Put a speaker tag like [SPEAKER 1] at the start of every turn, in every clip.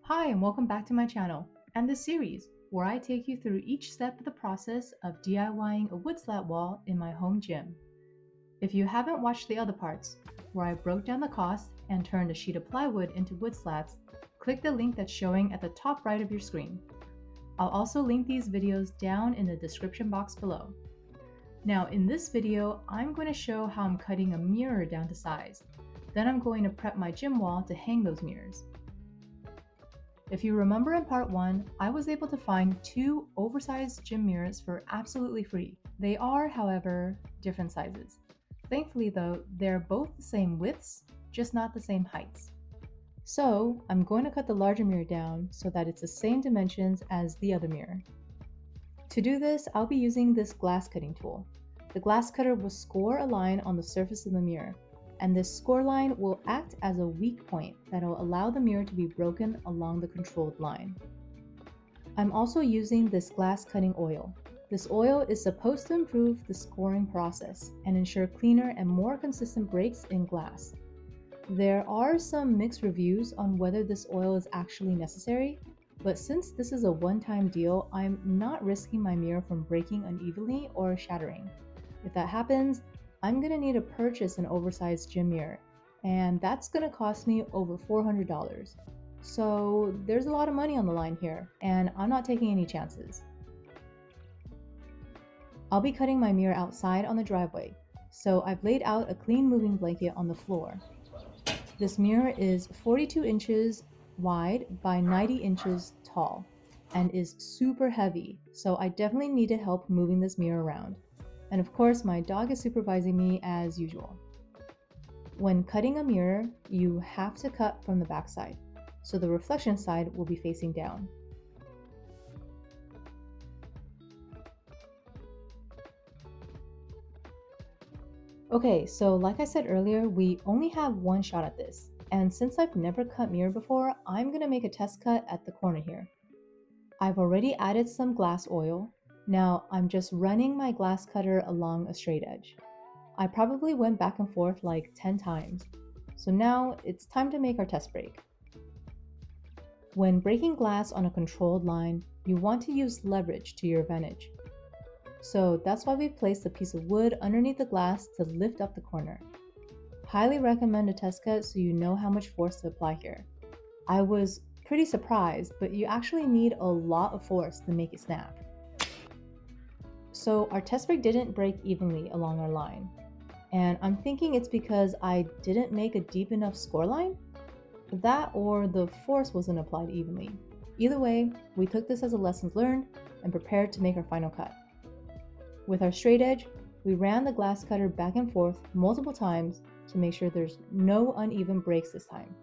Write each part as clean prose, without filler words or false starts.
[SPEAKER 1] Hi and welcome back to my channel and this series where I take you through each step of the process of DIYing a wood slat wall in my home gym. If you haven't watched the other parts, where I broke down the cost and turned a sheet of plywood into wood slats, click the link that's showing at the top right of your screen. I'll also link these videos down in the description box below. Now in this video, I'm going to show how I'm cutting a mirror down to size. Then I'm going to prep my gym wall to hang those mirrors. If you remember in part 1, I was able to find 2 oversized gym mirrors for absolutely free. They are, however, different sizes. Thankfully though, they're both the same widths, just not the same heights. So I'm going to cut the larger mirror down so that it's the same dimensions as the other mirror. To do this, I'll be using this glass cutting tool. The glass cutter will score a line on the surface of the mirror, and this score line will act as a weak point that will allow the mirror to be broken along the controlled line. I'm also using this glass cutting oil. This oil is supposed to improve the scoring process and ensure cleaner and more consistent breaks in glass. There are some mixed reviews on whether this oil is actually necessary, but since this is a one-time deal, I'm not risking my mirror from breaking unevenly or shattering. If that happens, I'm going to need to purchase an oversized gym mirror, and that's going to cost me over $400. So there's a lot of money on the line here, and I'm not taking any chances. I'll be cutting my mirror outside on the driveway, so I've laid out a clean moving blanket on the floor. This mirror is 42 inches wide by 90 inches tall and is super heavy, so I definitely needed help moving this mirror around. And of course, my dog is supervising me as usual. When cutting a mirror, you have to cut from the back side, so the reflection side will be facing down. Okay, so like I said earlier, we only have one shot at this. And since I've never cut mirror before, I'm gonna make a test cut at the corner here. I've already added some glass oil. Now I'm just running my glass cutter along a straight edge. I probably went back and forth like 10 times. So now it's time to make our test break. When breaking glass on a controlled line, you want to use leverage to your advantage. So that's why we've placed a piece of wood underneath the glass to lift up the corner. Highly recommend a test cut so you know how much force to apply here. I was pretty surprised, but you actually need a lot of force to make it snap. So our test break didn't break evenly along our line. And I'm thinking it's because I didn't make a deep enough score line? That or the force wasn't applied evenly. Either way, we took this as a lesson learned and prepared to make our final cut. With our straight edge, we ran the glass cutter back and forth multiple times to make sure there's no uneven breaks this time.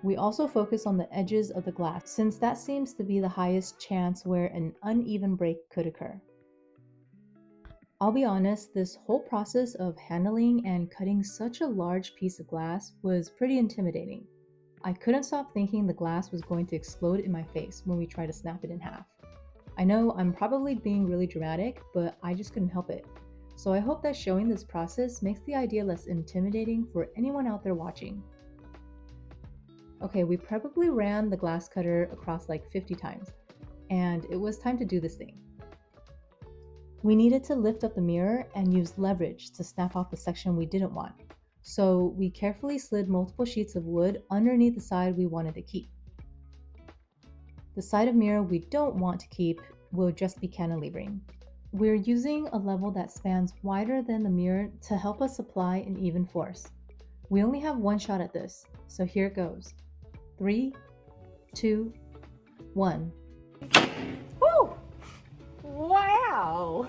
[SPEAKER 1] We also focus on the edges of the glass since that seems to be the highest chance where an uneven break could occur. I'll be honest, this whole process of handling and cutting such a large piece of glass was pretty intimidating. I couldn't stop thinking the glass was going to explode in my face when we tried to snap it in half. I know I'm probably being really dramatic, but I just couldn't help it. So I hope that showing this process makes the idea less intimidating for anyone out there watching. Okay, we probably ran the glass cutter across like 50 times, and it was time to do this thing. We needed to lift up the mirror and use leverage to snap off the section we didn't want. So we carefully slid multiple sheets of wood underneath the side we wanted to keep. The side of mirror we don't want to keep will just be cantilevering. We're using a level that spans wider than the mirror to help us apply an even force. We only have one shot at this, so here it goes. 3, 2, 1.
[SPEAKER 2] Woo! Wow!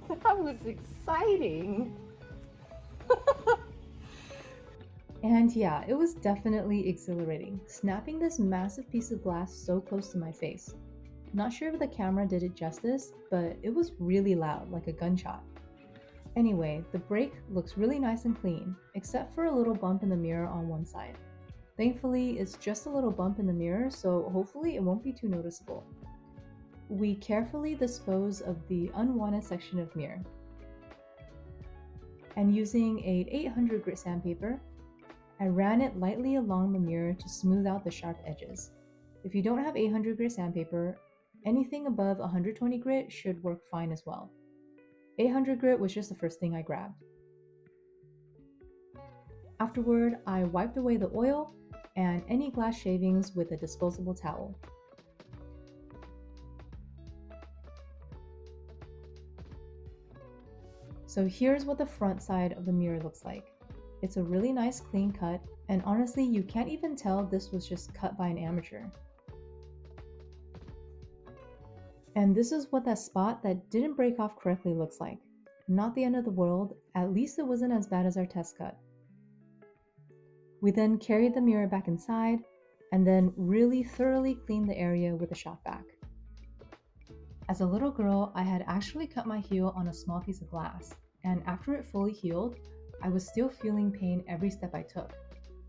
[SPEAKER 2] That was exciting!
[SPEAKER 1] And yeah, it was definitely exhilarating, snapping this massive piece of glass so close to my face. Not sure if the camera did it justice, but it was really loud, like a gunshot. Anyway, the break looks really nice and clean, except for a little bump in the mirror on one side. Thankfully, it's just a little bump in the mirror, so hopefully it won't be too noticeable. We carefully dispose of the unwanted section of mirror. And using a 800 grit sandpaper, I ran it lightly along the mirror to smooth out the sharp edges. If you don't have 800 grit sandpaper, anything above 120 grit should work fine as well. 800 grit was just the first thing I grabbed. Afterward, I wiped away the oil and any glass shavings with a disposable towel. So here's what the front side of the mirror looks like. It's a really nice clean cut, and honestly, you can't even tell this was just cut by an amateur. And this is what that spot that didn't break off correctly looks like. Not the end of the world, at least it wasn't as bad as our test cut. We then carried the mirror back inside, and then really thoroughly cleaned the area with a shop vac. As a little girl, I had actually cut my heel on a small piece of glass, and after it fully healed, I was still feeling pain every step I took.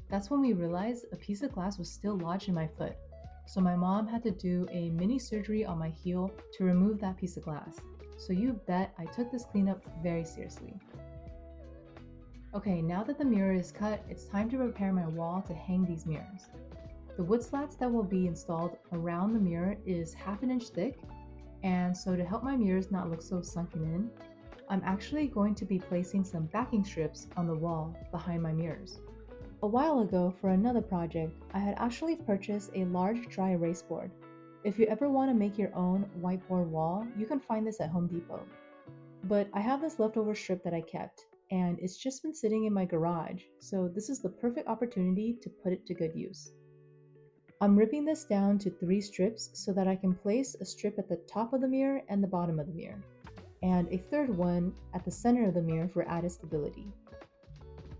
[SPEAKER 1] That's when we realized a piece of glass was still lodged in my foot, so my mom had to do a mini surgery on my heel to remove that piece of glass. So you bet I took this cleanup very seriously. Okay, now that the mirror is cut, it's time to prepare my wall to hang these mirrors. The wood slats that will be installed around the mirror is 1/2 inch thick, and so to help my mirrors not look so sunken in, I'm actually going to be placing some backing strips on the wall behind my mirrors. A while ago, for another project, I had actually purchased a large dry erase board. If you ever want to make your own whiteboard wall, you can find this at Home Depot. But I have this leftover strip that I kept, and it's just been sitting in my garage, so this is the perfect opportunity to put it to good use. I'm ripping this down to 3 strips so that I can place a strip at the top of the mirror and the bottom of the mirror, and a third one at the center of the mirror for added stability.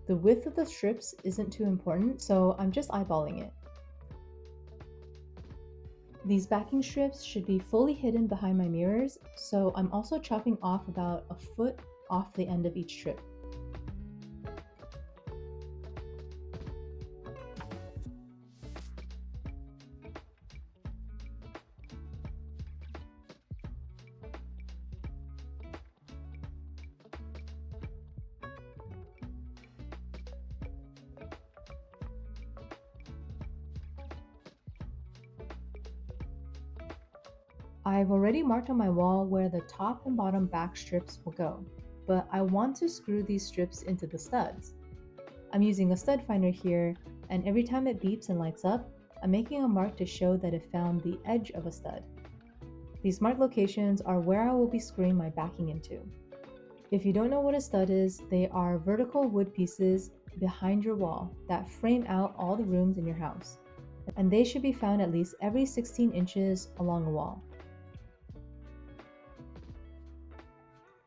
[SPEAKER 1] The width of the strips isn't too important, so I'm just eyeballing it. These backing strips should be fully hidden behind my mirrors, so I'm also chopping off about a foot off the end of each strip. I've already marked on my wall where the top and bottom back strips will go, but I want to screw these strips into the studs. I'm using a stud finder here, and every time it beeps and lights up, I'm making a mark to show that it found the edge of a stud. These marked locations are where I will be screwing my backing into. If you don't know what a stud is, they are vertical wood pieces behind your wall that frame out all the rooms in your house, and they should be found at least every 16 inches along a wall.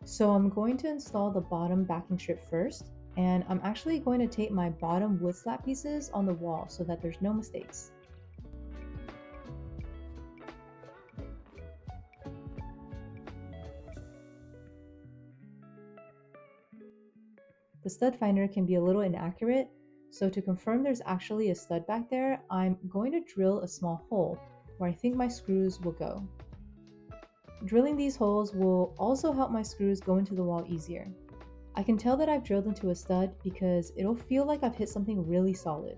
[SPEAKER 1] So I'm going to install the bottom backing strip first, and I'm actually going to tape my bottom wood slat pieces on the wall so that there's no mistakes. The stud finder can be a little inaccurate, so to confirm there's actually a stud back there, I'm going to drill a small hole where I think my screws will go. Drilling these holes will also help my screws go into the wall easier. I can tell that I've drilled into a stud because it'll feel like I've hit something really solid.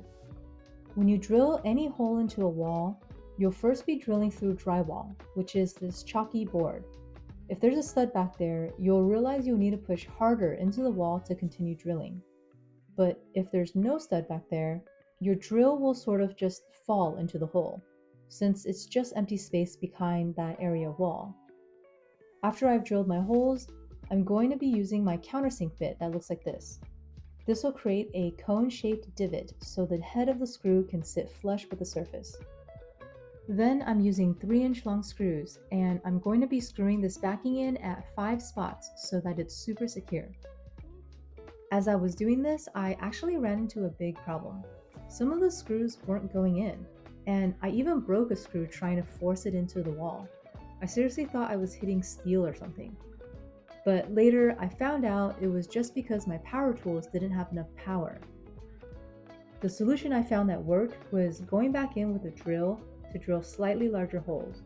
[SPEAKER 1] When you drill any hole into a wall, you'll first be drilling through drywall, which is this chalky board. If there's a stud back there, you'll realize you'll need to push harder into the wall to continue drilling. But if there's no stud back there, your drill will sort of just fall into the hole, since it's just empty space behind that area wall. After I've drilled my holes, I'm going to be using my countersink bit that looks like this. This will create a cone-shaped divot so the head of the screw can sit flush with the surface. Then I'm using 3-inch long screws, and I'm going to be screwing this backing in at 5 spots so that it's super secure. As I was doing this, I actually ran into a big problem. Some of the screws weren't going in, and I even broke a screw trying to force it into the wall. I seriously thought I was hitting steel or something. But later I found out it was just because my power tools didn't have enough power. The solution I found that worked was going back in with a drill to drill slightly larger holes.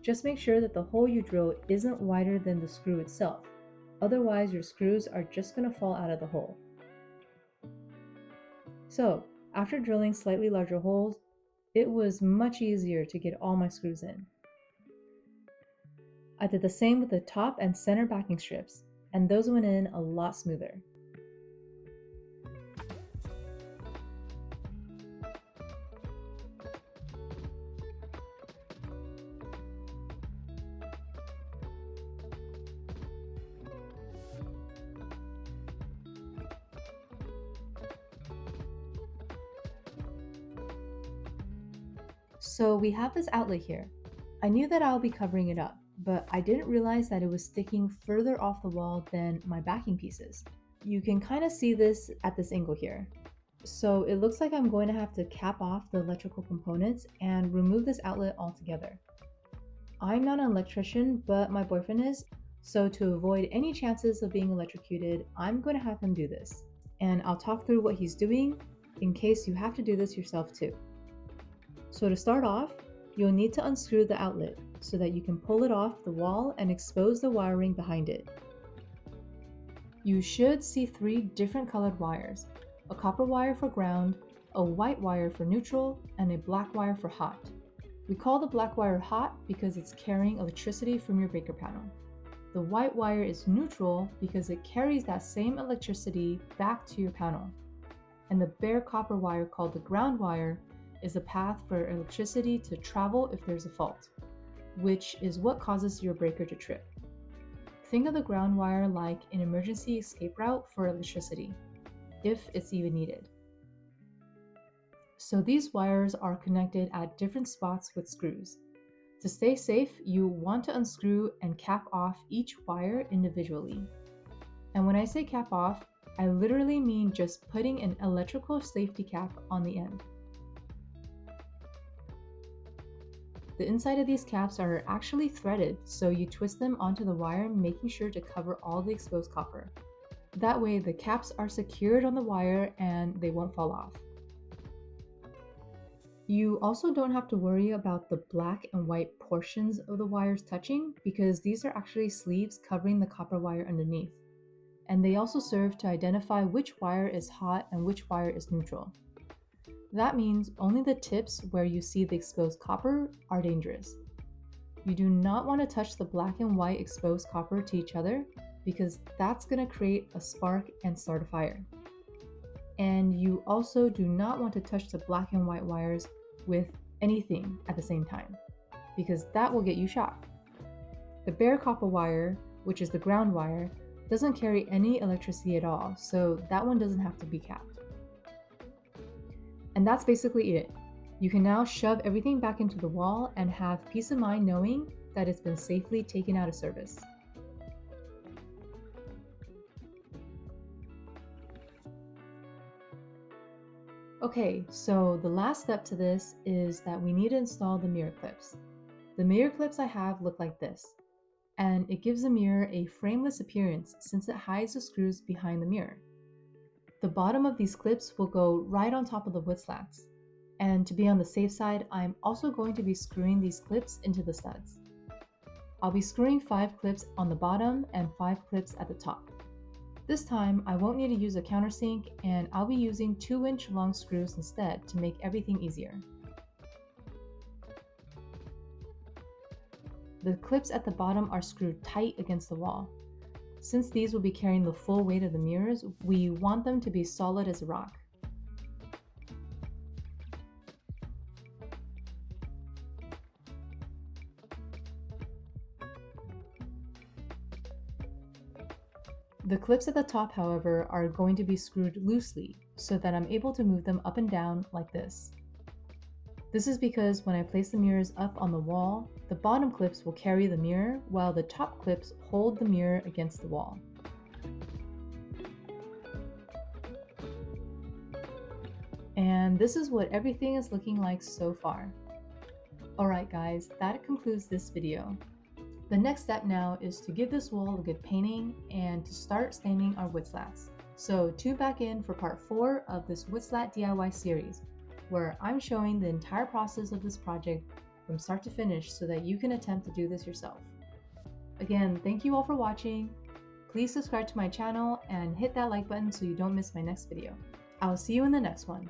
[SPEAKER 1] Just make sure that the hole you drill isn't wider than the screw itself. Otherwise your screws are just going to fall out of the hole. So after drilling slightly larger holes, it was much easier to get all my screws in. I did the same with the top and center backing strips, and those went in a lot smoother. So we have this outlet here. I knew that I'll be covering it up, but I didn't realize that it was sticking further off the wall than my backing pieces. You can kind of see this at this angle here. So it looks like I'm going to have to cap off the electrical components and remove this outlet altogether. I'm not an electrician, but my boyfriend is, so to avoid any chances of being electrocuted, I'm going to have him do this. And I'll talk through what he's doing in case you have to do this yourself too. So to start off, you'll need to unscrew the outlet so that you can pull it off the wall and expose the wiring behind it. You should see 3 different colored wires: a copper wire for ground, a white wire for neutral, and a black wire for hot. We call the black wire hot because it's carrying electricity from your breaker panel. The white wire is neutral because it carries that same electricity back to your panel. And the bare copper wire, called the ground wire, is a path for electricity to travel if there's a fault, which is what causes your breaker to trip. Think of the ground wire like an emergency escape route for electricity, if it's even needed. So these wires are connected at different spots with screws. To stay safe, you want to unscrew and cap off each wire individually. And when I say cap off, I literally mean just putting an electrical safety cap on the end. The inside of these caps are actually threaded, so you twist them onto the wire, making sure to cover all the exposed copper. That way the caps are secured on the wire and they won't fall off. You also don't have to worry about the black and white portions of the wires touching, because these are actually sleeves covering the copper wire underneath. And they also serve to identify which wire is hot and which wire is neutral. That means only the tips where you see the exposed copper are dangerous. You do not want to touch the black and white exposed copper to each other, because that's going to create a spark and start a fire. And you also do not want to touch the black and white wires with anything at the same time, because that will get you shocked. The bare copper wire, which is the ground wire, doesn't carry any electricity at all, so that one doesn't have to be capped. And that's basically it. You can now shove everything back into the wall and have peace of mind knowing that it's been safely taken out of service. Okay, so the last step to this is that we need to install the mirror clips. The mirror clips I have look like this, and it gives the mirror a frameless appearance since it hides the screws behind the mirror. The bottom of these clips will go right on top of the wood slats. And to be on the safe side, I'm also going to be screwing these clips into the studs. I'll be screwing 5 clips on the bottom and 5 clips at the top. This time, I won't need to use a countersink, and I'll be using 2-inch long screws instead to make everything easier. The clips at the bottom are screwed tight against the wall. Since these will be carrying the full weight of the mirrors, we want them to be solid as a rock. The clips at the top, however, are going to be screwed loosely so that I'm able to move them up and down like this. This is because when I place the mirrors up on the wall, the bottom clips will carry the mirror while the top clips hold the mirror against the wall. And this is what everything is looking like so far. Alright guys, that concludes this video. The next step now is to give this wall a good painting and to start staining our wood slats. So tune back in for part 4 of this wood slat DIY series, where I'm showing the entire process of this project from start to finish so that you can attempt to do this yourself. Again, thank you all for watching. Please subscribe to my channel and hit that like button so you don't miss my next video. I'll see you in the next one.